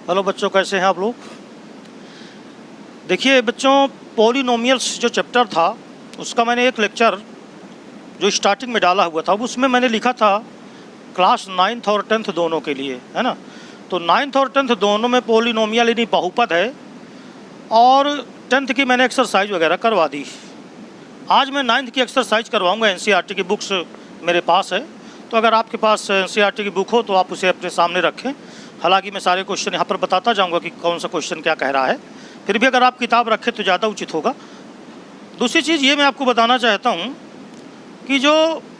Hello बच्चों, कैसे हैं आप लोग। देखिए बच्चों, पॉलिनोमियल्स जो चैप्टर था उसका मैंने एक लेक्चर जो स्टार्टिंग में डाला हुआ था उसमें मैंने लिखा था क्लास 9th और 10th दोनों के लिए, है ना। तो 9th और 10th दोनों में पॉलिनोमियल यानी बहुपद है और 10th की मैंने एक्सरसाइज वगैरह करवा दी। आज मैं 9th की एक्सरसाइज करवाऊँगा। NCERT की बुक्स मेरे पास है, तो अगर आपके पास NCERT की बुक हो तो आप उसे अपने सामने रखें। हालांकि मैं सारे क्वेश्चन यहाँ पर बताता जाऊँगा कि कौन सा क्वेश्चन क्या कह रहा है, फिर भी अगर आप किताब रखें तो ज़्यादा उचित होगा। दूसरी चीज़ ये मैं आपको बताना चाहता हूँ कि जो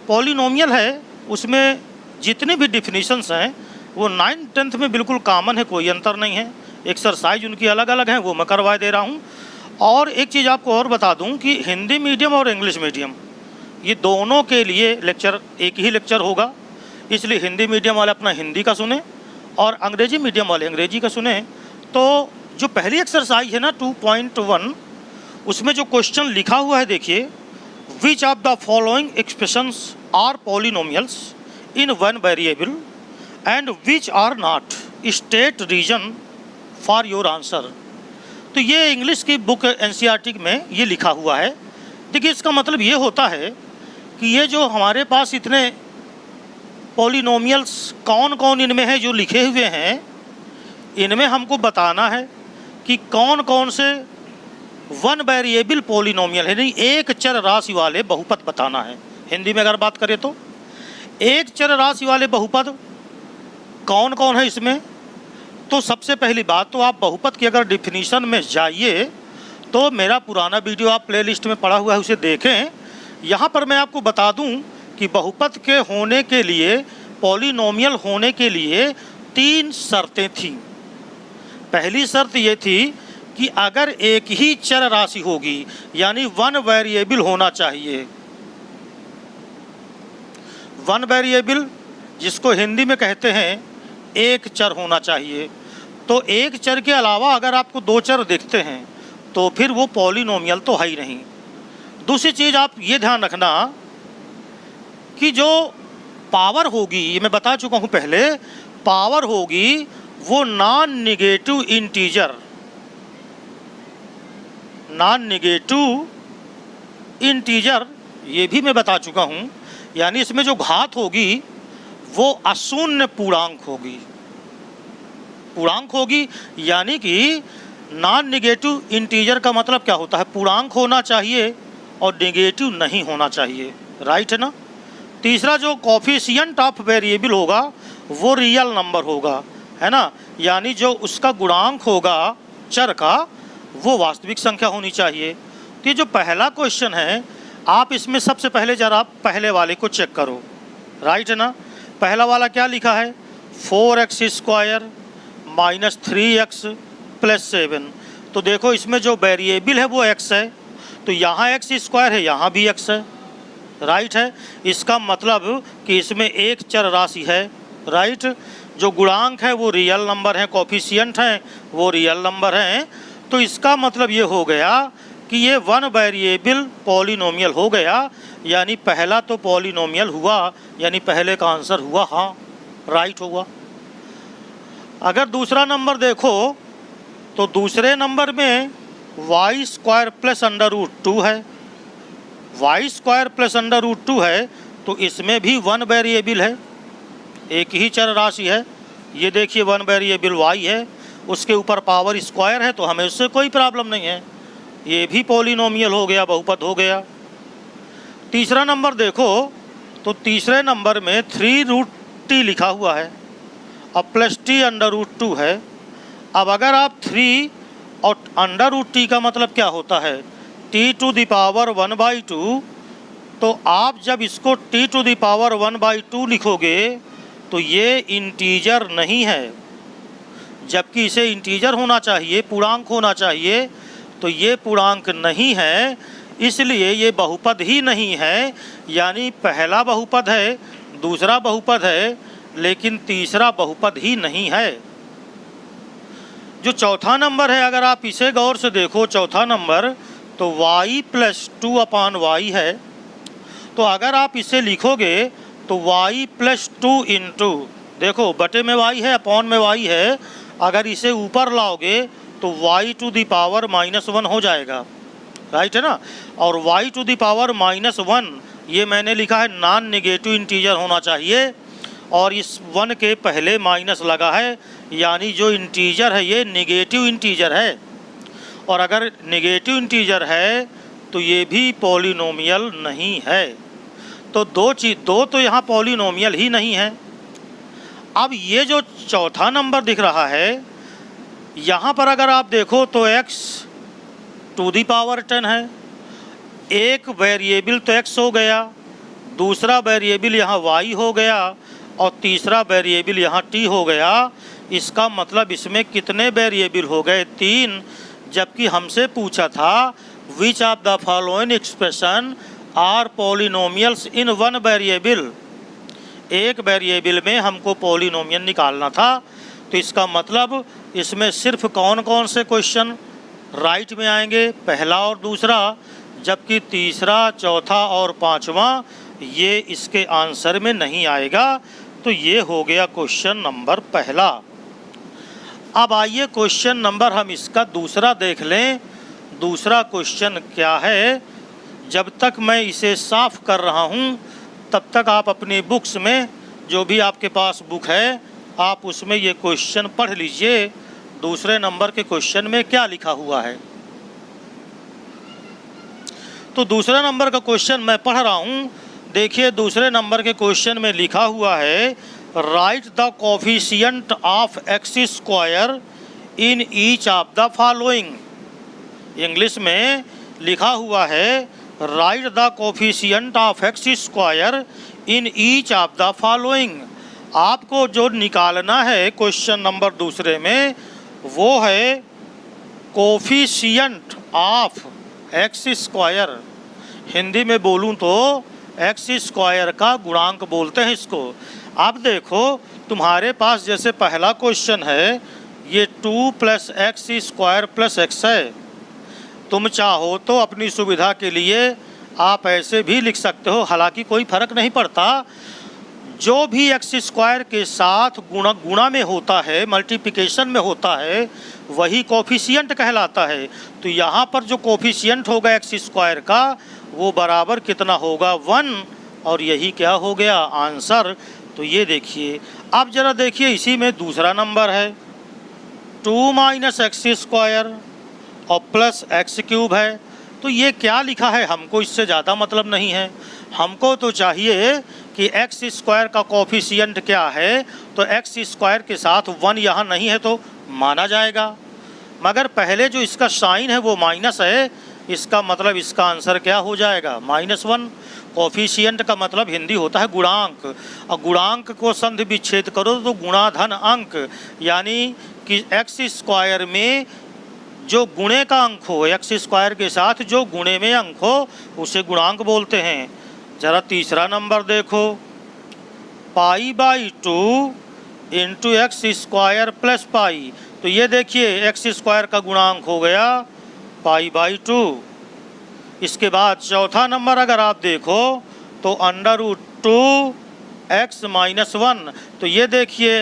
पॉलिनोमियल है उसमें जितने भी डिफिनीशंस हैं वो 9th 10th में बिल्कुल कॉमन है, कोई अंतर नहीं है। एक्सरसाइज उनकी अलग अलग हैं, वो मैं करवा दे रहा हूँ। और एक चीज़ आपको और बता दूँ कि हिंदी मीडियम और इंग्लिश मीडियम ये दोनों के लिए लेक्चर एक ही लेक्चर होगा, इसलिए हिंदी मीडियम वाले अपना हिंदी का सुने और अंग्रेजी मीडियम वाले अंग्रेजी का सुने। तो जो पहली एक्सरसाइज है ना 2.1, उसमें जो क्वेश्चन लिखा हुआ है देखिए, which of the following expressions are polynomials in one variable and which are not, state reason for your answer. तो ये इंग्लिश की बुक NCERT में ये लिखा हुआ है। देखिए इसका मतलब ये होता है कि ये जो हमारे पास इतने पॉलिनोमियल्स कौन कौन इनमें है जो लिखे हुए हैं, इनमें हमको बताना है कि कौन कौन से वन वेरिएबल पॉलिनोमियल है, नहीं एक चर राशि वाले बहुपद बताना है। हिंदी में अगर बात करें तो एक चर राशि वाले बहुपद कौन कौन है इसमें। तो सबसे पहली बात तो आप बहुपद की अगर डिफिनीशन में जाइए तो मेरा पुराना वीडियो आप प्लेलिस्ट में पड़ा हुआ है उसे देखें। यहाँ पर मैं आपको बता दूँ कि बहुपद के होने के लिए, पॉलिनोमियल होने के लिए 3 शर्तें थीं। पहली शर्त ये थी कि अगर एक ही चर राशि होगी यानी वन वेरिएबल होना चाहिए। वन वेरिएबल जिसको हिंदी में कहते हैं एक चर होना चाहिए। तो एक चर के अलावा अगर आपको 2 चर दिखते हैं तो फिर वो पॉलिनोमियल तो है ही नहीं। दूसरी चीज़ आप ये ध्यान रखना कि जो पावर होगी, ये मैं बता चुका हूँ पहले, पावर होगी वो non negative integer, non negative integer ये भी मैं बता चुका हूँ। यानी इसमें जो घात होगी वो अशून्य पूर्णांक होगी। पूर्णांक होगी यानी कि नॉन निगेटिव इंटीजर का मतलब क्या होता है, पूर्णांक होना चाहिए और निगेटिव नहीं होना चाहिए, राइट है ना। तीसरा जो कोफिशिएंट ऑफ वेरिएबल होगा वो रियल नंबर होगा, है ना, यानी जो उसका गुणांक होगा चर का वो वास्तविक संख्या होनी चाहिए। तो ये जो पहला क्वेश्चन है आप इसमें सबसे पहले जरा पहले वाले को चेक करो, राइट है ना। पहला वाला क्या लिखा है, 4x² - 3x + 7। तो देखो इसमें जो वेरिएबल है वो x है, तो यहाँ x² है, यहाँ भी x है, राइट है। इसका मतलब कि इसमें एक चर राशि है, राइट। जो गुणांक है वो रियल नंबर है, कोफिशिएंट हैं वो रियल नंबर हैं। तो इसका मतलब ये हो गया कि ये वन वेरिएबल पॉलिनोमियल हो गया, यानी पहला तो पॉलिनोमियल हुआ, यानी पहले का आंसर हुआ हाँ, राइट हुआ। अगर दूसरा नंबर देखो तो दूसरे नंबर में y² + √2 है, y² + √2 है, तो इसमें भी वन वेरिएबल है, एक ही चर राशि है। ये देखिए वन वेरिएबल y है, उसके ऊपर पावर स्क्वायर है, तो हमें उससे कोई प्रॉब्लम नहीं है, ये भी पॉलिनोमियल हो गया, बहुपद हो गया। तीसरा नंबर देखो तो तीसरे नंबर में 3√t लिखा हुआ है और +t √2 है। अब अगर आप 3 और √t का मतलब क्या होता है, t⁻1/2, तो आप जब इसको t⁻1/2 लिखोगे तो ये इंटीजर नहीं है, जबकि इसे इंटीजर होना चाहिए, पूर्णांक होना चाहिए, तो ये पूर्णांक नहीं है, इसलिए ये बहुपद ही नहीं है। यानी पहला बहुपद है, दूसरा बहुपद है, लेकिन तीसरा बहुपद ही नहीं है। जो चौथा नंबर है अगर आप इसे गौर से देखो, चौथा नंबर तो y + 2/y है, तो अगर आप इसे लिखोगे तो y + 2 इंटू, देखो बटे में y है, अपॉन में y है, अगर इसे ऊपर लाओगे तो y टू दी पावर -1 हो जाएगा, राइट है ना। और y टू दी पावर -1 ये मैंने लिखा है नॉन नेगेटिव इंटीजर होना चाहिए, और इस 1 के पहले माइनस लगा है, यानी जो इंटीजर है ये नेगेटिव इंटीजर है। और अगर नेगेटिव इंटीजर है तो ये भी पॉलिनोमियल नहीं है। तो दो तो यहाँ पॉलिनोमियल ही नहीं है। अब ये जो चौथा नंबर दिख रहा है, यहाँ पर अगर आप देखो तो x टू दी पावर 10 है। एक वेरिएबल तो x हो गया, दूसरा वेरिएबल यहाँ y हो गया, और तीसरा वेरिएबल यहाँ t हो गया। इसका मतलब इसमें कितने वेरिएबल हो गए? 3। जबकि हमसे पूछा था which of the following expression are polynomials in one variable. एक वेरिएबल में हमको पॉलिनोमियल निकालना था। तो इसका मतलब इसमें सिर्फ कौन कौन से क्वेश्चन राइट में आएंगे? पहला और दूसरा, जबकि तीसरा, चौथा और पांचवा ये इसके आंसर में नहीं आएगा। तो ये हो गया क्वेश्चन नंबर पहला। अब आइए क्वेश्चन नंबर हम इसका दूसरा देख लें। दूसरा क्वेश्चन क्या है? जब तक मैं इसे साफ कर रहा हूँ तब तक आप अपनी बुक्स में, जो भी आपके पास बुक है, आप उसमें ये क्वेश्चन पढ़ लीजिए। दूसरे नंबर के क्वेश्चन में क्या लिखा हुआ है। तो दूसरे नंबर का क्वेश्चन मैं पढ़ रहा हूँ। देखिए दूसरे नंबर के क्वेश्चन में लिखा हुआ है right the coefficient of x square in each of the following. English में लिखा हुआ है right the coefficient of x square in each of the following. आपको जो निकालना है क्वेश्चन नंबर दूसरे में वो है coefficient of x square. Hindi में बोलूं तो एक्स स्क्वायर का गुणांक बोलते हैं इसको। अब देखो तुम्हारे पास जैसे पहला क्वेश्चन है ये 2 + x² + x है। तुम चाहो तो अपनी सुविधा के लिए आप ऐसे भी लिख सकते हो, हालांकि कोई फर्क नहीं पड़ता। जो भी x² के साथ गुणा में होता है, मल्टीप्लिकेशन में होता है, वही कोफिशिएंट कहलाता है। तो यहाँ पर जो कोफिशिएंट होगा x² का वो बराबर कितना होगा? 1। और यही क्या हो गया? आंसर। तो ये देखिए, अब जरा देखिए इसी में दूसरा नंबर है 2 - x² और प्लस x³ है। तो ये क्या लिखा है? हमको इससे ज़्यादा मतलब नहीं है। हमको तो चाहिए कि x² का कोफिशिएंट क्या है, तो x² के साथ 1 यहाँ नहीं है तो माना जाएगा। मगर पहले जो इसका साइन है वो माइनस है, इसका मतलब इसका आंसर क्या हो जाएगा? -1। कोफिशिएंट का मतलब हिंदी होता है गुणांक, और गुणांक को संधि विच्छेद करो तो गुणा धन अंक, यानी कि x² में जो गुणे का अंक हो, x² के साथ जो गुणे में अंक हो उसे गुणांक बोलते हैं। जरा तीसरा नंबर देखो, π/2 × x² + π। तो ये देखिए x² का गुणांक हो गया π/2। इसके बाद चौथा नंबर अगर आप देखो तो √2 x - 1। तो ये देखिए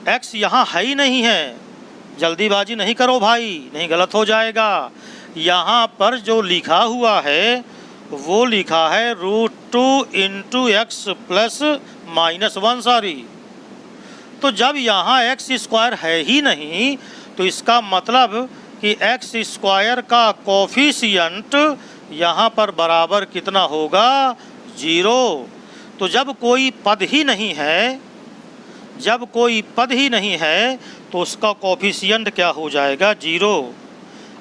x यहाँ है ही नहीं है। जल्दीबाजी नहीं करो भाई, नहीं गलत हो जाएगा। यहाँ पर जो लिखा हुआ है वो लिखा है √2 × x + -1 सॉरी। तो जब यहाँ x² है ही नहीं तो इसका मतलब कि x² का कोफिशिएंट यहाँ पर बराबर कितना होगा? 0। तो जब कोई पद ही नहीं है, जब कोई पद ही नहीं है तो उसका कोफिशिएंट क्या हो जाएगा? 0।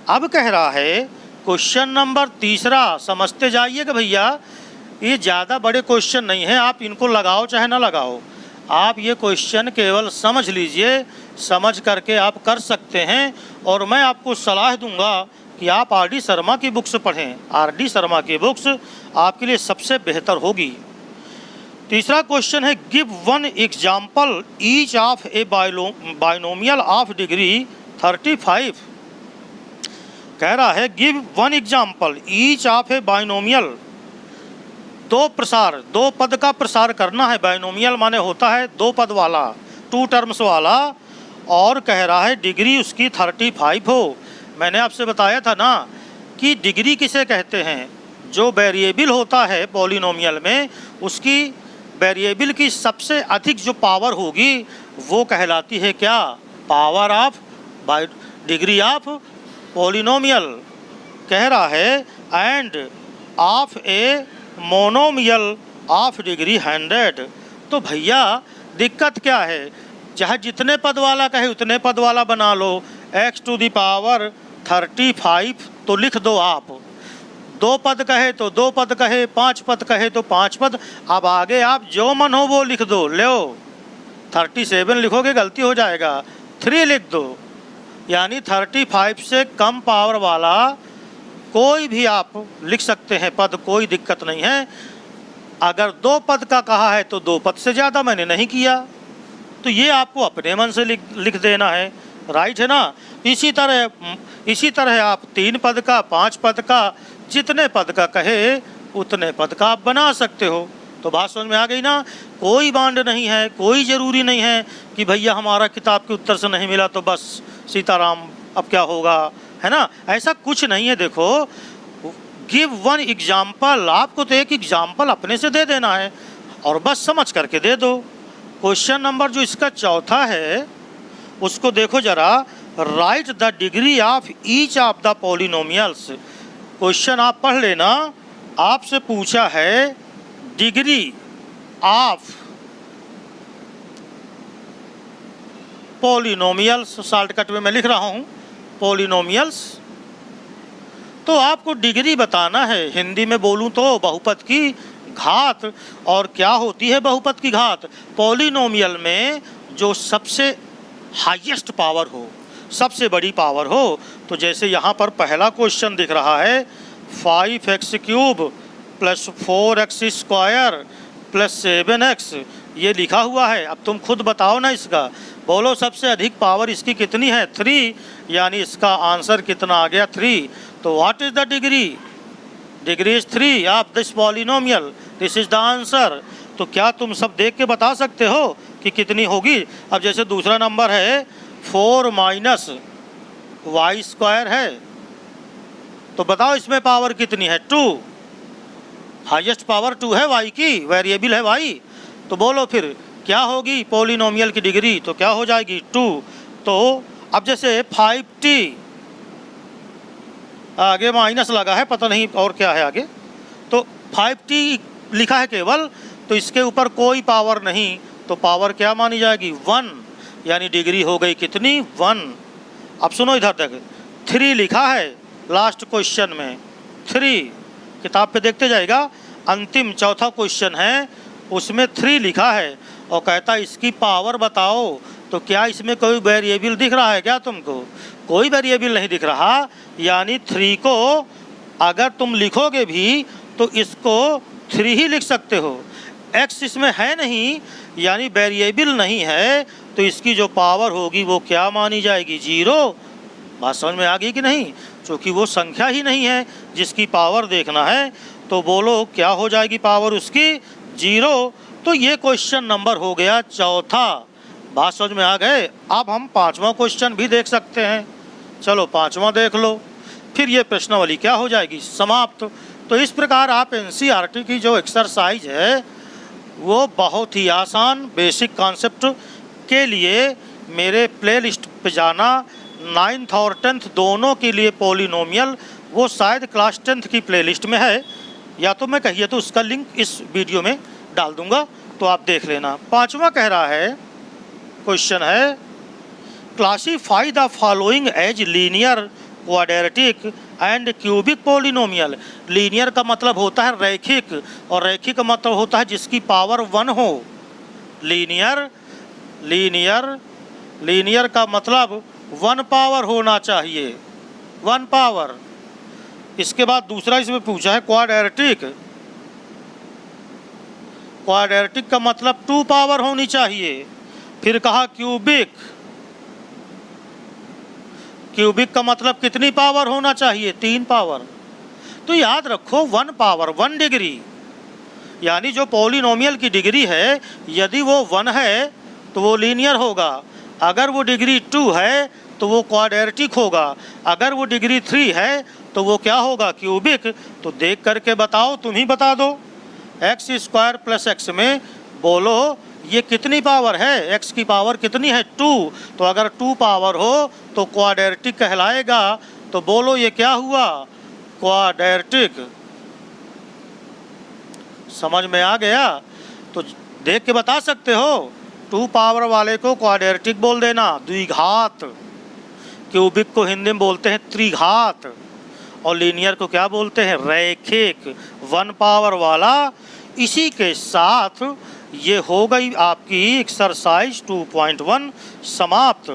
अब कह रहा है क्वेश्चन नंबर तीसरा, समझते जाइएगा भैया, ये ज़्यादा बड़े क्वेश्चन नहीं है, आप इनको लगाओ चाहे ना लगाओ, आप ये क्वेश्चन केवल समझ लीजिए, समझ करके आप कर सकते हैं। और मैं आपको सलाह दूंगा कि आप R.D. शर्मा की बुक्स पढ़ें। R.D. शर्मा की बुक्स आपके लिए सबसे बेहतर होगी। तीसरा क्वेश्चन है give 1 example each of A binomial of degree 35। कह रहा है give 1 example each of A binomial. दो पद का प्रसार करना है। बाइनोमियल माने होता है 2 पद वाला, 2 टर्म्स वाला। और कह रहा है डिग्री उसकी 35 हो। मैंने आपसे बताया था ना कि डिग्री किसे कहते हैं, जो वेरिएबल होता है पॉलिनोमियल में उसकी वेरिएबल की सबसे अधिक जो पावर होगी वो कहलाती है क्या, power of bye degree of polynomial. कह रहा है end of a monomial of degree 100। तो भैया दिक्कत क्या है, चाहे जितने पद वाला कहे उतने पद वाला बना लो, x टू दी पावर 35 तो लिख दो आप, 2 पद कहे तो 2 पद कहे, 5 पद कहे तो 5 पद। अब आगे आप जो मन हो वो लिख दो, लो 37 लिखोगे गलती हो जाएगा, 3 लिख दो। यानी 35 से कम पावर वाला कोई भी आप लिख सकते हैं पद, कोई दिक्कत नहीं है। अगर 2 पद का कहा है तो 2 पद से ज़्यादा मैंने नहीं किया, तो ये आपको अपने मन से लिख देना है, राइट है ना। इसी तरह आप 3 पद का, 5 पद का, जितने पद का कहे उतने पद का आप बना सकते हो। तो बात समझ में आ गई ना। कोई बांड नहीं है, कोई ज़रूरी नहीं है कि भैया हमारा किताब के उत्तर से नहीं मिला तो बस सीताराम अब क्या होगा, है ना, ऐसा कुछ नहीं है। देखो गिव वन एग्जाम्पल, आपको तो एक एग्जाम्पल अपने से दे देना है और बस समझ करके दे दो। क्वेश्चन नंबर जो इसका चौथा है उसको देखो जरा, right the degree of each of the polynomials. Question आप पढ़ लेना, आपसे पूछा है डिग्री ऑफ पॉलिनोमियल्स, शॉर्टकट में मैं लिख रहा हूँ पॉलिनोमियल्स। तो आपको डिग्री बताना है, हिंदी में बोलूँ तो बहुपद की घात। और क्या होती है बहुपद की घात, पॉलिनोमियल में जो सबसे हाईएस्ट पावर हो, सबसे बड़ी पावर हो। तो जैसे यहाँ पर पहला क्वेश्चन दिख रहा है 5x³ + 4x² + 7x, ये लिखा हुआ है। अब तुम खुद बताओ ना इसका, बोलो सबसे अधिक पावर इसकी कितनी है, 3, यानी इसका आंसर कितना आ गया 3। तो what is the degree, degree is 3 of this polynomial, this is the answer. तो क्या तुम सब देख के बता सकते हो कि कितनी होगी। अब जैसे दूसरा नंबर है 4 - y² है, तो बताओ इसमें पावर कितनी है, 2, हाईएस्ट पावर 2 है y की, वेरिएबल है y। तो बोलो फिर क्या होगी पॉलिनोमियल की डिग्री, तो क्या हो जाएगी 2। तो अब जैसे 5t, आगे माइनस लगा है, पता नहीं और क्या है आगे, तो 5t लिखा है केवल, तो इसके ऊपर कोई पावर नहीं, तो पावर क्या मानी जाएगी 1, यानी डिग्री हो गई कितनी 1। अब सुनो इधर तक, 3 लिखा है लास्ट क्वेश्चन में, 3 किताब पे देखते जाएगा, अंतिम चौथा क्वेश्चन है उसमें 3 लिखा है और कहता है इसकी पावर बताओ। तो क्या इसमें कोई वेरिएबल दिख रहा है क्या तुमको, कोई वेरिएबल नहीं दिख रहा। यानी 3 को अगर तुम लिखोगे भी तो इसको 3 ही लिख सकते हो, x इसमें है नहीं, यानी वेरिएबल नहीं है, तो इसकी जो पावर होगी वो क्या मानी जाएगी 0। बात समझ में आ गई कि नहीं, क्योंकि वो संख्या ही नहीं है जिसकी पावर देखना है। तो बोलो क्या हो जाएगी पावर उसकी 0। तो ये क्वेश्चन नंबर हो गया चौथा। बात समझ में आ गए। अब हम 5वां क्वेश्चन भी देख सकते हैं, चलो 5वां देख लो, फिर ये प्रश्नावली क्या हो जाएगी समाप्त। तो इस प्रकार आप एनसीईआरटी की जो एक्सरसाइज है वो बहुत ही आसान बेसिक कॉन्सेप्ट के लिए मेरे प्लेलिस्ट पे जाना, 9th और 10th दोनों के लिए पॉलिनोमियल, वो शायद क्लास 10th की प्लेलिस्ट में है, या तो मैं कहिए तो उसका लिंक इस वीडियो में डाल दूंगा, तो आप देख लेना। 5वां कह रहा है, क्वेश्चन है classify the following as linear, quadratic and cubic polynomial. Linear का मतलब होता है रैखिक, और रैखिक का मतलब होता है जिसकी पावर 1 हो। लीनियर लीनियर का मतलब 1 पावर होना चाहिए, 1 पावर। इसके बाद दूसरा इसमें पूछा है क्वाड्रेटिक, क्वाड्रेटिक का मतलब 2 पावर होनी चाहिए। फिर कहा क्यूबिक, क्यूबिक का मतलब कितनी पावर होना चाहिए 3 पावर। तो याद रखो 1 पावर 1 डिग्री, यानी जो पॉलिनोमियल की डिग्री है यदि वो 1 है तो वो लीनियर होगा, अगर वो डिग्री 2 है तो वो क्वाड्रेटिक होगा, अगर वो डिग्री 3 है तो वो क्या होगा, क्यूबिक। तो देख करके बताओ, तुम ही बता दो। एक्स स्क्वायर प्लस एक्स में बोलो ये कितनी पावर है, एक्स की पावर कितनी है, 2। तो अगर 2 पावर हो तो क्वाड्रेटिक कहलाएगा। तो बोलो ये क्या हुआ, क्वाड्रेटिक। समझ में आ गया? तो देख के बता सकते हो। 2 पावर वाले को क्वाड्रेटिक बोल देना, द्विघात। क्यूबिक को हिंदी में बोलते हैं त्रिघात, और लीनियर को क्या बोलते हैं, रैखिक। 1 पावर वाला। इसी के साथ ये हो गई आपकी एक्सरसाइज 2.1 समाप्त।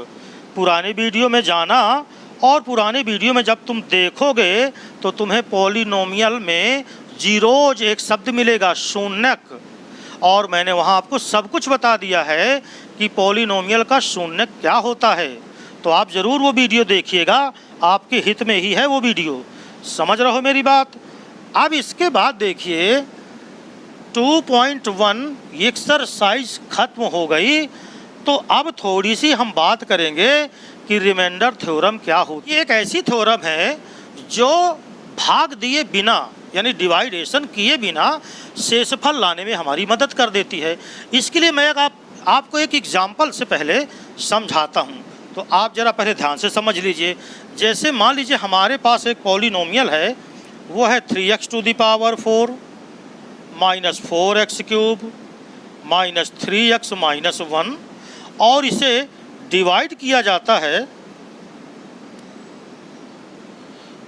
पुराने वीडियो में जाना, और पुराने वीडियो में जब तुम देखोगे तो तुम्हें पॉलिनोमियल में जीरोज एक शब्द मिलेगा, शून्यक। और मैंने वहाँ आपको सब कुछ बता दिया है कि पॉलिनोमियल का शून्यक क्या होता है। तो आप ज़रूर वो वीडियो देखिएगा, आपके हित में ही है वो वीडियो। समझ रहे हो मेरी बात? अब इसके बाद देखिए 2.1 एक्सरसाइज खत्म हो गई। तो अब थोड़ी सी हम बात करेंगे कि रिमाइंडर थ्योरम क्या होती है। एक ऐसी थ्योरम है जो भाग दिए बिना, यानी डिवाइडेशन किए बिना शेषफल लाने में हमारी मदद कर देती है। इसके लिए मैं आपको एक एग्जाम्पल से पहले समझाता हूँ, तो आप ज़रा पहले ध्यान से समझ लीजिए। जैसे मान लीजिए हमारे पास एक पॉलिनोमियल है, वो है 3x to the power 4 minus 4x cube minus 3x minus 1, और इसे डिवाइड किया जाता है,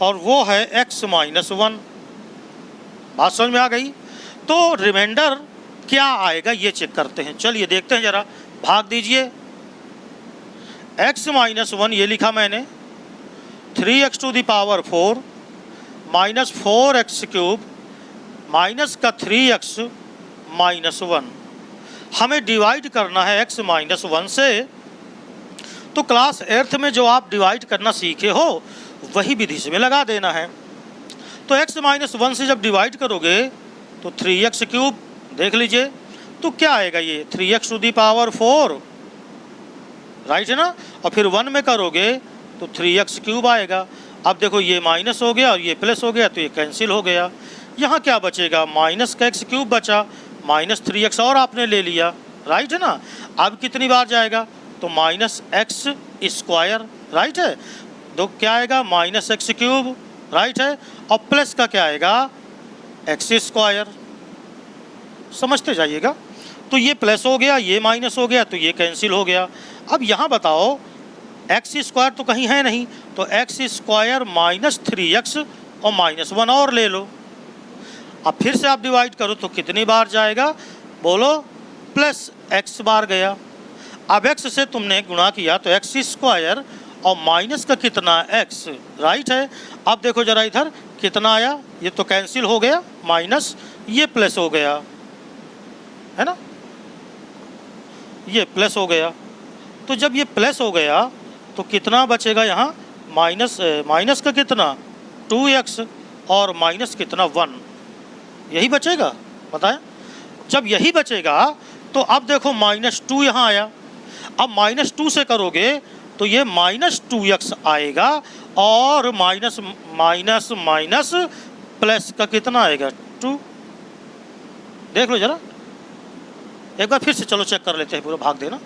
और वो है x माइनस 1। बात समझ में आ गई? तो रिमाइंडर क्या आएगा ये चेक करते हैं। चलिए देखते हैं ज़रा, भाग दीजिए। x माइनस 1 ये लिखा मैंने, 3x to the power 4 minus 4x cube minus का 3x माइनस 1। हमें डिवाइड करना है x माइनस 1 से। तो क्लास 8th में जो आप डिवाइड करना सीखे हो वही विधि से में लगा देना है। तो x माइनस 1 से जब डिवाइड करोगे तो 3x क्यूब, देख लीजिए तो क्या आएगा, ये 3x to the power 4, right है ना। और फिर 1 में करोगे तो 3x क्यूब आएगा। अब देखो ये माइनस हो गया और ये प्लस हो गया, तो ये कैंसिल हो गया। यहाँ क्या बचेगा, माइनस का x क्यूब बचा, माइनस 3x और आपने ले लिया, राइट है ना। अब कितनी बार जाएगा, तो माइनस एक्स स्क्वायर, राइट है। तो क्या आएगा, माइनस एक्स क्यूब, राइट है। और प्लस का क्या आएगा, एक्स स्क्वायर। समझते जाइएगा। तो ये प्लस हो गया, ये माइनस हो गया, तो ये कैंसिल हो गया। अब यहाँ बताओ एक्स स्क्वायर तो कहीं है नहीं, तो एक्स स्क्वायर माइनस 3x और माइनस 1 और ले लो। अब फिर से आप डिवाइड करो तो कितनी बार जाएगा, बोलो, प्लस x बार गया। अब x से तुमने गुणा किया तो एक्स स्क्वायर और माइनस का कितना, x, राइट है। अब देखो जरा इधर कितना आया, ये तो कैंसिल हो गया, माइनस, ये प्लस हो गया, है ना, ये प्लस हो गया। तो जब ये प्लस हो गया तो कितना बचेगा यहाँ, माइनस का कितना 2x और माइनस कितना 1, यही बचेगा, बताएं। जब यही बचेगा तो अब देखो -2 यहाँ आया। अब -2 से करोगे तो ये -2x आएगा, और माइनस माइनस माइनस प्लस का कितना आएगा 2। देख लो जरा एक बार फिर से, चलो चेक कर लेते हैं, पूरा भाग देना।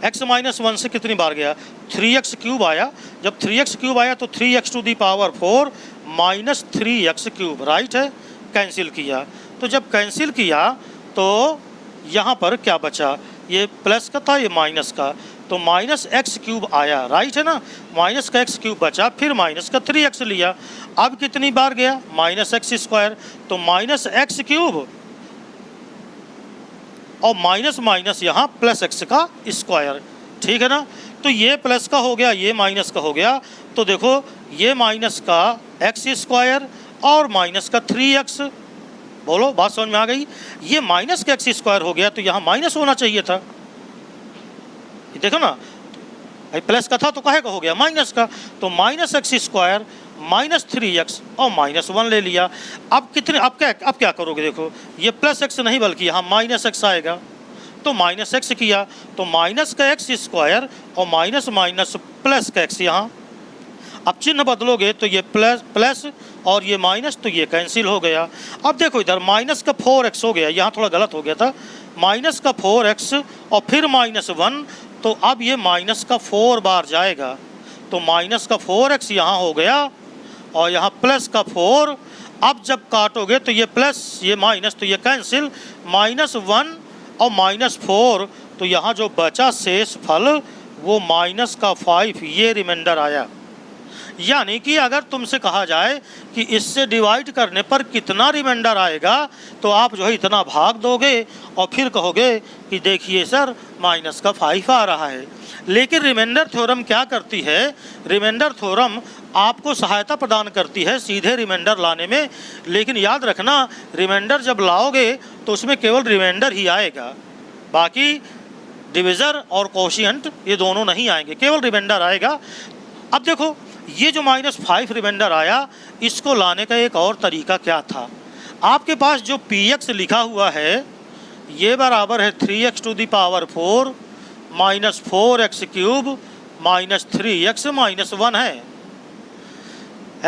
x माइनस 1 से कितनी बार गया, 3x क्यूब आया। जब 3x क्यूब आया तो 3x to the power 4 minus 3x cube, right है, कैंसिल किया। तो जब कैंसिल किया तो यहाँ पर क्या बचा, ये प्लस का था, ये माइनस का, तो माइनस एक्स क्यूब आया, राइट है ना। माइनस का एक्स क्यूब बचा, फिर माइनस का 3x लिया। अब कितनी बार गया, माइनस एक्स स्क्वायर, तो माइनस एक्स क्यूब और माइनस माइनस यहाँ प्लस एक्स का स्क्वायर, ठीक है ना। तो ये प्लस का हो गया, ये माइनस का हो गया। तो देखो ये माइनस का एक्स स्क्वायर और माइनस का 3x, बोलो बात समझ में आ गई। ये माइनस का एक्स स्क्वायर हो गया, तो यहाँ माइनस होना चाहिए था, ये देखो ना, प्लस का था तो काहे का हो गया, माइनस का। तो minus x square minus 3x और माइनस 1 ले लिया। अब कितने, अब क्या करोगे, देखो ये प्लस एक्स नहीं बल्कि यहाँ माइनस एक्स आएगा। तो माइनस एक्स किया, तो माइनस का एक्स स्क्वायर और माइनस माइनस प्लस का एक्स यहाँ। अब चिन्ह बदलोगे तो ये प्लस और ये माइनस, तो ये कैंसिल हो गया। अब देखो इधर माइनस का 4x हो गया, यहाँ थोड़ा गलत हो गया था, माइनस का 4x और फिर -1, तो अब ये माइनस का 4 बार जाएगा, तो माइनस का 4x यहाँ हो गया और यहाँ प्लस का 4। अब जब काटोगे तो ये प्लस ये माइनस, तो ये कैंसिल, -1 और -4, तो यहाँ जो बचा शेष फल वो माइनस का 5, ये रिमाइंडर आया। यानी कि अगर तुमसे कहा जाए कि इससे डिवाइड करने पर कितना रिमाइंडर आएगा, तो आप जो है इतना भाग दोगे और फिर कहोगे कि देखिए सर माइनस का 5 आ रहा है। लेकिन रिमाइंडर थ्योरम क्या करती है, रिमाइंडर थ्योरम आपको सहायता प्रदान करती है सीधे रिमाइंडर लाने में, लेकिन याद रखना रिमाइंडर जब लाओगे तो उसमें केवल रिमाइंडर ही आएगा, बाकी डिविज़र और कोशिएंट ये दोनों नहीं आएंगे, केवल रिमाइंडर आएगा। अब देखो ये जो -5 रिमाइंडर आया, इसको लाने का एक और तरीका क्या था। आपके पास जो px लिखा हुआ है ये बराबर है 3x to the power 4 minus 4x cube minus 3x minus 1 है।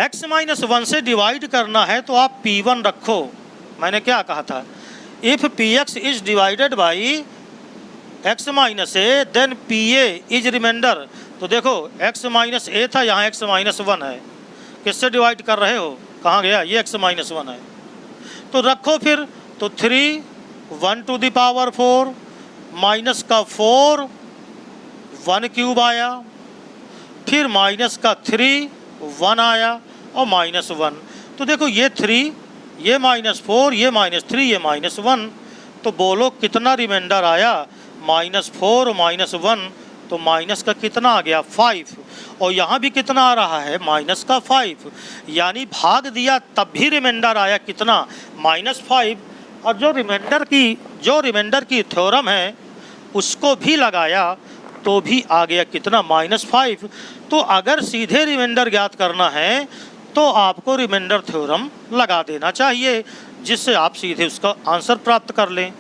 x माइनस 1 से डिवाइड करना है तो आप p1 रखो। मैंने क्या कहा था, if px is divided by x minus A then pa is remainder. तो देखो x माइनस ए था, यहाँ x माइनस 1 है, किससे डिवाइड कर रहे हो, कहाँ गया, ये x माइनस 1 है, तो रखो फिर, तो 3 1 टू द पावर 4 माइनस का 4 1 क्यूब आया, फिर माइनस का 3 1 आया और -1। तो देखो ये 3 ये -4 ये -3 ये -1, तो बोलो कितना रिमाइंडर आया, -4 -1, तो माइनस का कितना आ गया 5, और यहाँ भी कितना आ रहा है माइनस का 5, यानी भाग दिया तब भी रिमाइंडर आया कितना, -5, और जो रिमाइंडर की थ्योरम है उसको भी लगाया तो भी आ गया कितना, -5। तो अगर सीधे रिमाइंडर ज्ञात करना है तो आपको रिमाइंडर थ्योरम लगा देना चाहिए, जिससे आप सीधे उसका आंसर प्राप्त कर लें।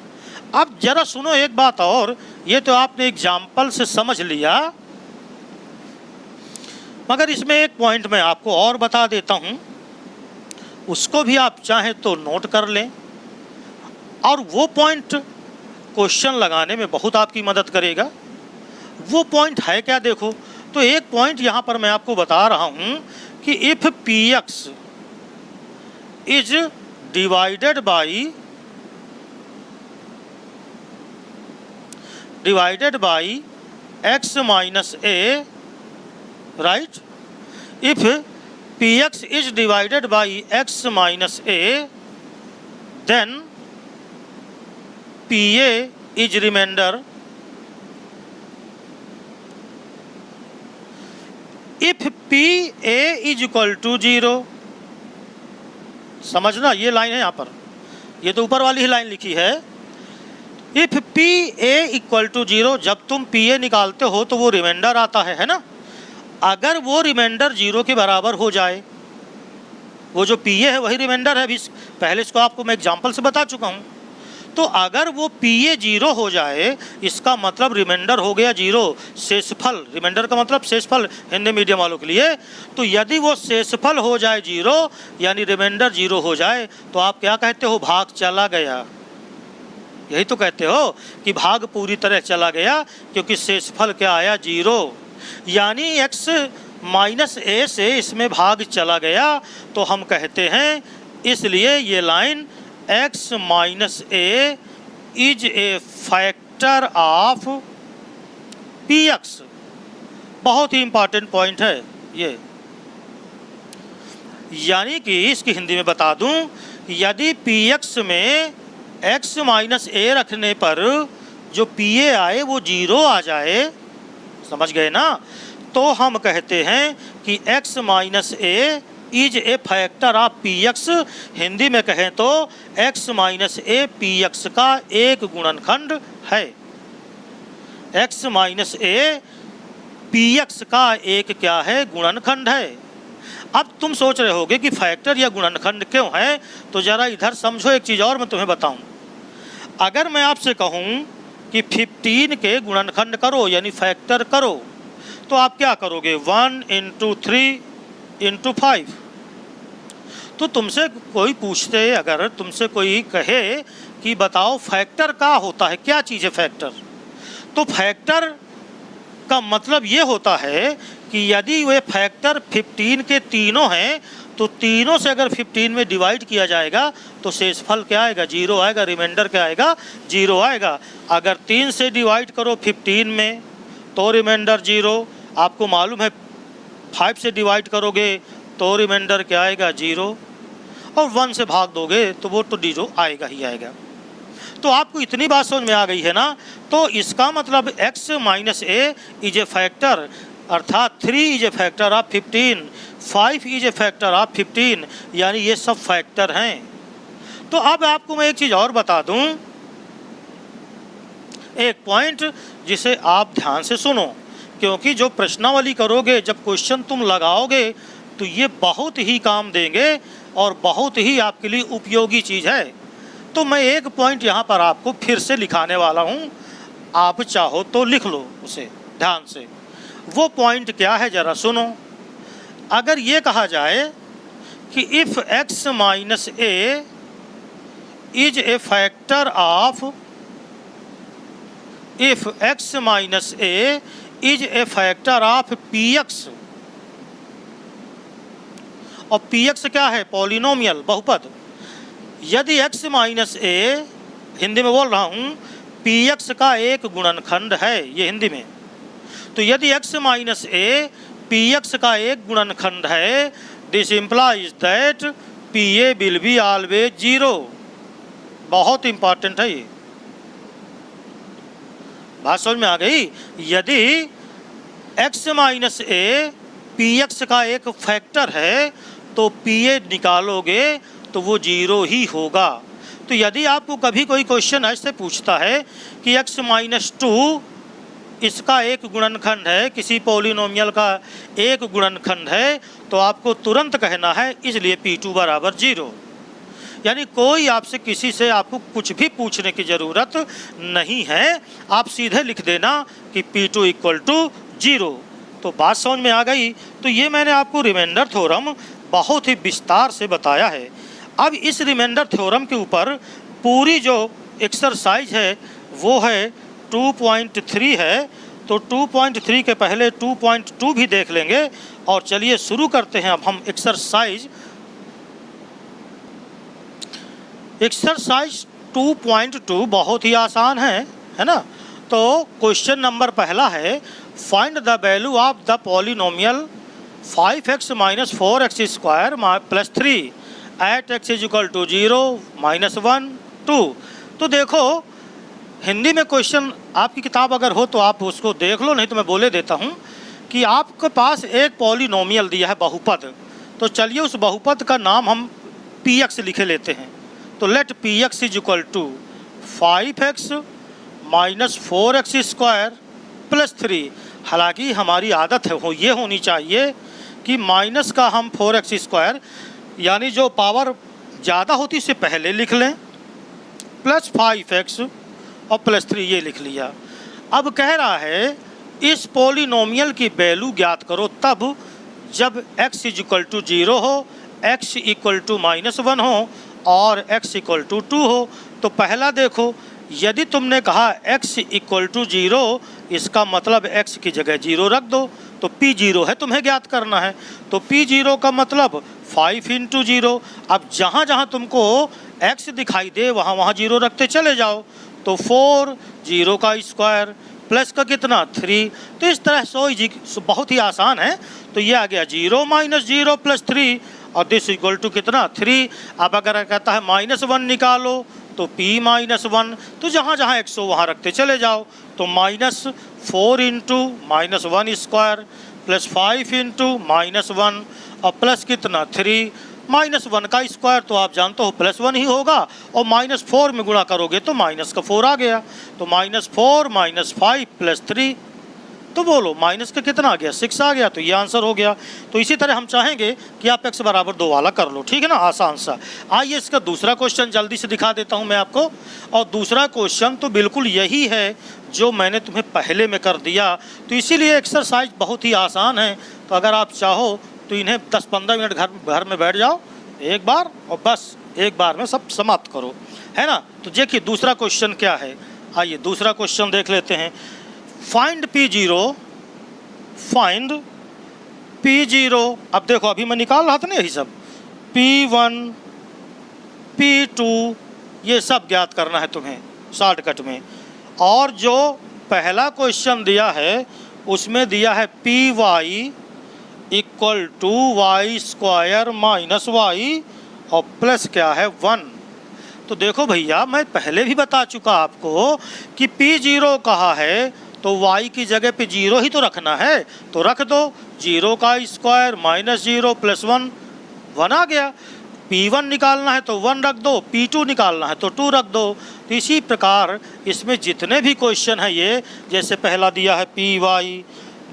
अब जरा सुनो एक बात और, ये तो आपने एग्जाम्पल से समझ लिया, मगर इसमें एक पॉइंट मैं आपको और बता देता हूँ, उसको भी आप चाहें तो नोट कर लें, और वो पॉइंट क्वेश्चन लगाने में बहुत आपकी मदद करेगा। वो पॉइंट है क्या, देखो तो एक पॉइंट यहाँ पर मैं आपको बता रहा हूँ कि if px is divided by x minus A, right, if px is divided by x minus A then pa is remainder if pa is equal to 0। समझना ये लाइन है यहाँ पर, ये तो ऊपर वाली ही लाइन लिखी है, इफ pa इक्वल टू 0, जब तुम pa निकालते हो तो वो रिमाइंडर आता है ना, अगर वो रिमाइंडर 0 के बराबर हो जाए, वो जो pa है वही रिमाइंडर है, अभी पहले इसको आपको मैं एग्जांपल से बता चुका हूँ, तो अगर वो pa 0 हो जाए इसका मतलब रिमाइंडर हो गया 0, शेषफल, रिमाइंडर का मतलब शेषफल हिंदी मीडियम वालों के लिए, तो यदि वो शेषफल हो जाए 0 यानी रिमाइंडर 0 हो जाए तो आप क्या कहते हो, भाग चला गया, यही तो कहते हो कि भाग पूरी तरह चला गया, क्योंकि शेषफल क्या आया 0, यानी x माइनस ए से इसमें भाग चला गया, तो हम कहते हैं इसलिए ये line x minus A is a factor of px, बहुत ही इंपॉर्टेंट पॉइंट है ये। यानी कि इसकी हिंदी में बता दूं, यदि px में x माइनस ए रखने पर जो pa आए वो 0 आ जाए, समझ गए ना, तो हम कहते हैं कि x minus A is a factor of px, Hindi में कहें तो x माइनस ए px का एक गुणनखंड है, x माइनस ए px का एक क्या है, गुणनखंड है। अब तुम सोच रहे होगे कि फैक्टर या गुणनखंड क्यों है, तो ज़रा इधर समझो, एक चीज़ और मैं तुम्हें बताऊं। अगर मैं आपसे कहूं कि 15 के गुणनखंड करो यानी फैक्टर करो, तो आप क्या करोगे 1 × 3 × 5। तो तुमसे कोई पूछते, अगर तुमसे कोई कहे कि बताओ फैक्टर क्या होता है, क्या चीज़ है फैक्टर, तो फैक्टर का मतलब ये होता है कि यदि वे फैक्टर 15 के तीनों हैं तो तीनों से अगर 15 में डिवाइड किया जाएगा तो शेषफल क्या आएगा, 0 आएगा, रिमाइंडर क्या आएगा, 0 आएगा। अगर 3 से डिवाइड करो 15 में तो रिमाइंडर 0, आपको मालूम है 5 से डिवाइड करोगे तो रिमाइंडर क्या आएगा, 0, और 1 से भाग दोगे तो वो तो 0 आएगा ही आएगा। तो आपको इतनी बात समझ में आ गई है ना। तो इसका मतलब x - a is a factor, अर्थात 3 is a factor of 15, 5 is a factor of 15, यानी ये सब फैक्टर हैं। तो अब आपको मैं एक चीज़ और बता दूं, एक पॉइंट जिसे आप ध्यान से सुनो, क्योंकि जो प्रश्नावली करोगे, जब क्वेश्चन तुम लगाओगे तो ये बहुत ही काम देंगे और बहुत ही आपके लिए उपयोगी चीज़ है। तो मैं एक पॉइंट यहाँ पर आपको फिर से लिखाने वाला हूँ, आप चाहो तो लिख लो उसे ध्यान से। वो पॉइंट क्या है ज़रा सुनो। अगर ये कहा जाए कि if x - a is a factor of, if x - a is a factor of px, और px क्या है, पॉलिनोमियल, बहुपद। यदि x - a, हिंदी में बोल रहा हूँ, px का एक गुणनखंड है, ये हिंदी में, तो यदि x - a px का एक गुणनखंड है, this implies that pa will be always 0। बहुत इंपॉर्टेंट है ये बात, समझ में आ गई। यदि x - a px का एक फैक्टर है तो pa निकालोगे तो वो 0 ही होगा। तो यदि आपको कभी कोई क्वेश्चन ऐसे पूछता है कि x - 2 इसका एक गुणनखंड है, किसी पॉलिनोमियल का एक गुणनखंड है, तो आपको तुरंत कहना है इसलिए p2 = 0। यानी कोई आपसे, किसी से आपको कुछ भी पूछने की ज़रूरत नहीं है, आप सीधे लिख देना कि p2 = 0। तो बात समझ में आ गई। तो ये मैंने आपको रिमाइंडर थ्योरम बहुत ही विस्तार से बताया है। अब इस रिमाइंडर थ्योरम के ऊपर पूरी जो एक्सरसाइज है वो है 2.3 है। तो 2.3 के पहले 2.2 भी देख लेंगे। और चलिए शुरू करते हैं अब हम एक्सरसाइज 2.2 बहुत ही आसान है ना। तो क्वेश्चन नंबर पहला है, find the value of the polynomial 5x - 4x² + 3 at x = 0, -1, 2। तो देखो हिंदी में क्वेश्चन, आपकी किताब अगर हो तो आप उसको देख लो, नहीं तो मैं बोले देता हूँ कि आपके पास एक पॉलिनोमियल दिया है, बहुपद। तो चलिए उस बहुपद का नाम हम px लिखे लेते हैं। तो लेट px = 5x - 4x² + 3। हालांकि हमारी आदत है ये होनी चाहिए कि माइनस का हम 4x² यानी जो पावर ज़्यादा होती से पहले लिख लें, प्लस 5x और +3 ये लिख लिया। अब कह रहा है इस पॉलिनोमियल की वैल्यू ज्ञात करो तब जब x = 0 हो, x = -1 हो और x = 2 हो। तो पहला देखो, यदि तुमने कहा x = 0, इसका मतलब x की जगह 0 रख दो, तो p 0 है, तुम्हें ज्ञात करना है। तो p 0 का मतलब 5 × 0। अब जहाँ जहाँ तुमको x दिखाई दे वहाँ वहाँ 0 रखते चले जाओ। तो 4, 0 का स्क्वायर प्लस का कितना 3। तो इस तरह से बहुत ही आसान है। तो ये आ गया 0 - 0 + 3 और दिस = कितना 3। अब अगर कहता है -1 निकालो तो p -1, तो जहाँ जहाँ x हो वहाँ रखते चले जाओ। तो -4 × -1² + 5 × -1 और प्लस कितना 3। -1 का स्क्वायर तो आप जानते हो +1 ही होगा और -4 में गुणा करोगे तो -4 आ गया। तो -4 - 5 + 3 तो बोलो माइनस का कितना आ गया, 6 आ गया, तो ये आंसर हो गया। तो इसी तरह हम चाहेंगे कि आप x बराबर 2 वाला कर लो, ठीक है ना, आसान सा। आइए इसका दूसरा क्वेश्चन जल्दी से दिखा देता हूँ मैं आपको। और दूसरा क्वेश्चन तो बिल्कुल यही है जो मैंने तुम्हें पहले में कर दिया, तो इसीलिए एक्सरसाइज बहुत ही आसान है। तो अगर आप चाहो तो इन्हें 10-15 मिनट घर में बैठ जाओ एक बार और बस एक बार में सब समाप्त करो, है ना। तो देखिए दूसरा क्वेश्चन क्या है, आइए दूसरा क्वेश्चन देख लेते हैं। Find P0, find P0। अब देखो अभी मैं निकाल रहा था ना यही सब, P1 P2 ये सब ज्ञात करना है तुम्हें शॉर्टकट में। और जो पहला क्वेश्चन दिया है उसमें दिया है Py equal to y square minus y और प्लस क्या है 1। तो देखो भैया मैं पहले भी बता चुका आपको कि P0 कहा है तो y की जगह पे 0 ही तो रखना है, तो रख दो 0 का स्क्वायर माइनस 0 प्लस 1, 1 आ गया। P1 निकालना है तो 1 रख दो, P2 निकालना है तो 2 रख दो। तो इसी प्रकार इसमें जितने भी क्वेश्चन है ये, जैसे पहला दिया है Py,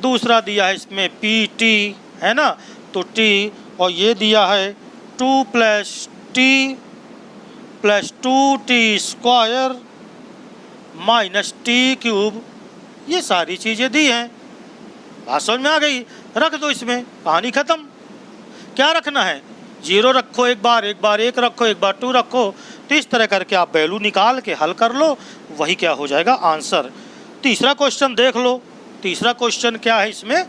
दूसरा दिया है इसमें Pt, है ना, तो t, और ये दिया है 2 + t + 2t square minus t³, ये सारी चीज़ें दी हैं। बात समझ में आ गई, रख दो इसमें, कहानी ख़त्म। क्या रखना है, 0 रखो एक बार 1 रखो, एक बार 2 रखो। तो इस तरह करके आप वैल्यू निकाल के हल कर लो, वही क्या हो जाएगा आंसर। तीसरा क्वेश्चन देख लो, तीसरा क्वेश्चन क्या है इसमें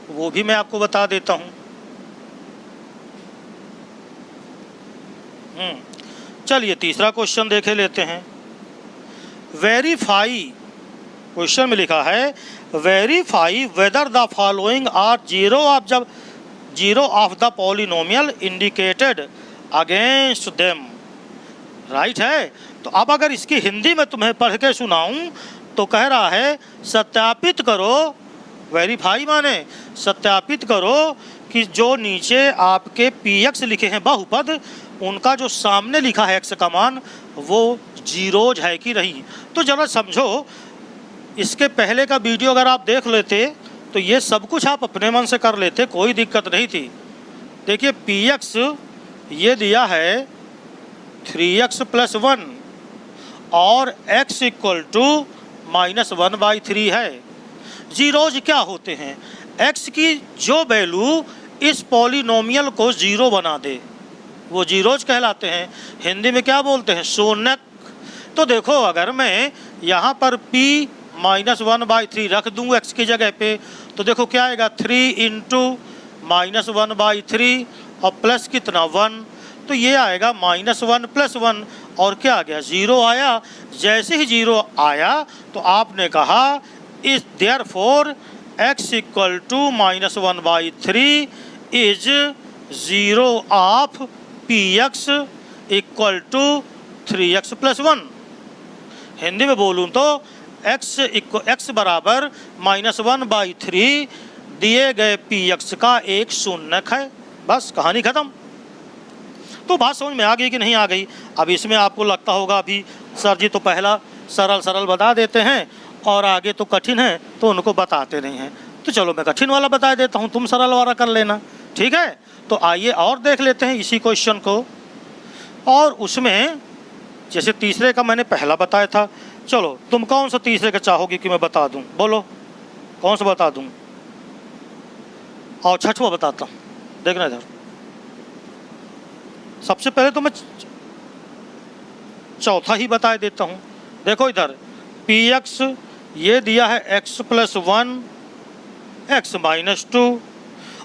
वो भी मैं आपको बता देता हूँ। चलिए तीसरा क्वेश्चन देखे लेते हैं। वेरीफाई, क्वेश्चन में लिखा है verify whether the following are zero of the polynomial indicated against them, right है। तो अब अगर इसकी हिंदी में तुम्हें पढ़ के सुनाऊं तो कह रहा है सत्यापित करो, वेरीफाई माने सत्यापित करो कि जो नीचे आपके px लिखे हैं बहुपद, उनका जो सामने लिखा है x का मान वो जीरोज है कि नहीं। तो जरा समझो, इसके पहले का वीडियो अगर आप देख लेते तो ये सब कुछ आप अपने मन से कर लेते, कोई दिक्कत नहीं थी। देखिए px ये दिया है 3x + 1 और x = -1/3 है। जीरोज क्या होते हैं, x की जो वैल्यू इस पॉलिनोमियल को जीरो बना दे वो जीरोज कहलाते हैं। हिंदी में क्या बोलते हैं, शून्यक। तो देखो अगर मैं यहाँ पर p -1/3 रख दूँ x की जगह पे, तो देखो क्या आएगा 3 × -1/3 और प्लस कितना 1, तो ये आएगा -1 + 1 और क्या आ गया 0 आया। जैसे ही 0 आया तो आपने कहा इस therefore x = -1/3 is 0 of px = 3x + 1। Hindi में बोलूँ तो x बराबर -1/3 दिए गए px का एक शून्यक है, बस कहानी ख़त्म। तो बात समझ में आ गई कि नहीं आ गई। अब इसमें आपको लगता होगा अभी सर जी तो पहला सरल बता देते हैं और आगे तो कठिन है तो उनको बताते नहीं हैं। तो चलो मैं कठिन वाला बता देता हूँ, तुम सरल वाला कर लेना, ठीक है। तो आइए और देख लेते हैं इसी क्वेश्चन को। और उसमें जैसे तीसरे का मैंने पहला बताया था, चलो तुम कौन सा तीसरे का चाहोगे कि मैं बता दूं, बोलो कौन सा बता दूं। और छठवां बताता हूँ, देखना इधर। सबसे पहले तो मैं चौथा ही बता देता हूँ। देखो इधर px ये दिया है x + 1 x - 2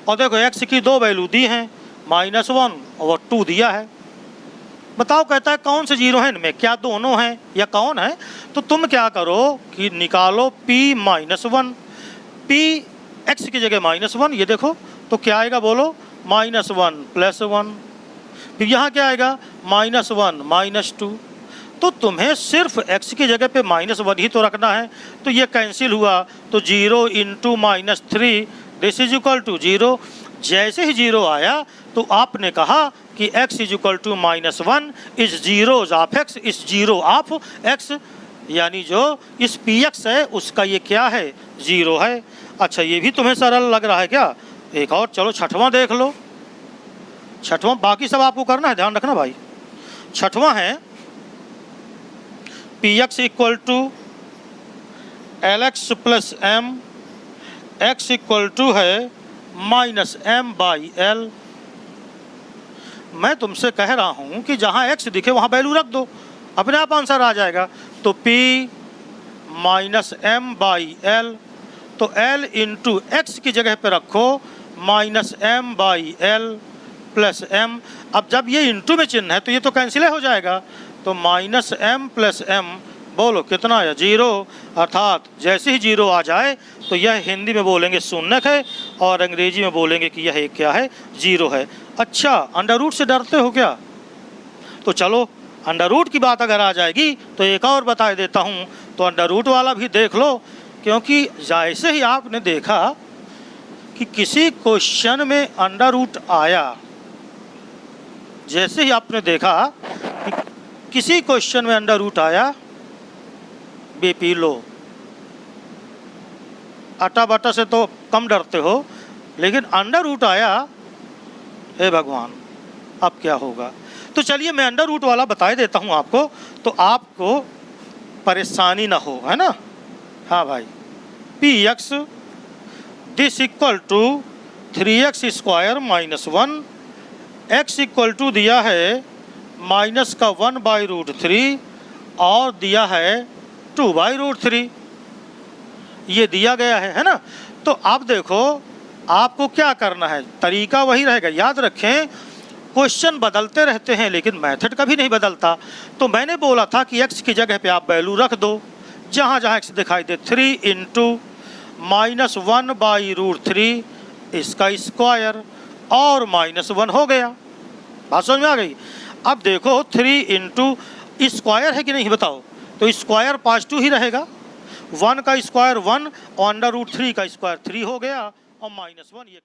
और देखो x की दो वैल्यू दी हैं -1 और 2 दिया है। बताओ कहता है कौन से जीरो हैं इनमें, क्या दोनों हैं या कौन है। तो तुम क्या करो कि निकालो p -1, p x की जगह -1, ये देखो तो क्या आएगा बोलो -1 + 1, फिर यहाँ क्या आएगा -1 - 2। तो तुम्हें सिर्फ x की जगह पे -1 ही तो रखना है, तो ये कैंसिल हुआ। तो 0 × -3 दिस इज इक्वल टू 0। जैसे ही 0 आया तो आपने कहा कि x = -1 is zeros of x is 0 of x, यानी जो इस px है उसका ये क्या है 0 है। अच्छा ये भी तुम्हें सरल लग रहा है क्या? एक और चलो छठवां देख लो। छठवां बाकी सब आपको करना है, ध्यान रखना भाई। छठवां है P X equal to L X plus M, X equal to है माइनस एम बाई एल। मैं तुमसे कह रहा हूं कि जहां एक्स दिखे वहां वैल्यू रख दो, अपने आप आंसर आ जाएगा। तो P minus M by L, तो L इंटू एक्स की जगह पे रखो minus M by L plus M. अब जब ये इंटू में चिन्ह है तो ये तो कैंसिल हो जाएगा, तो माइनस एम प्लस एम, बोलो कितना है? 0। अर्थात जैसे ही 0 आ जाए तो यह हिंदी में बोलेंगे शून्यक है और अंग्रेजी में बोलेंगे कि यह एक क्या है? 0 है। अच्छा अंडर रूट से डरते हो क्या? तो चलो अंडर रूट की बात अगर आ जाएगी तो एक और बता देता हूँ, तो अंडर रूट वाला भी देख लो, क्योंकि जैसे ही आपने देखा कि किसी क्वेश्चन में अंडर रूट आया, जैसे ही आपने देखा कि किसी क्वेश्चन में अंडर रूट आया, बीपी लो। आटा बाटा से तो कम डरते हो, लेकिन अंडर रूट आया, हे भगवान अब क्या होगा? तो चलिए मैं अंडर रूट वाला बता देता हूँ आपको, तो आपको परेशानी ना हो, है ना? हाँ भाई, P X this equal to 3x square minus 1, X equal to दिया है माइनस का 1/√3 और दिया है 2/√3, ये दिया गया है ना? तो आप देखो आपको क्या करना है, तरीका वही रहेगा। याद रखें क्वेश्चन बदलते रहते हैं लेकिन मेथड कभी नहीं बदलता। तो मैंने बोला था कि x की जगह पे आप वैल्यू रख दो जहाँ जहाँ x दिखाई दे। 3 इंटू माइनस 1/√3 इसका स्क्वायर और माइनस 1 हो गया। बात समझ में आ गई? अब देखो 3 इंटू स्क्वायर है कि नहीं बताओ, तो स्क्वायर +2 ही रहेगा। 1 का स्क्वायर 1 और अंडर रूट 3 का स्क्वायर 3 हो गया और -1 ये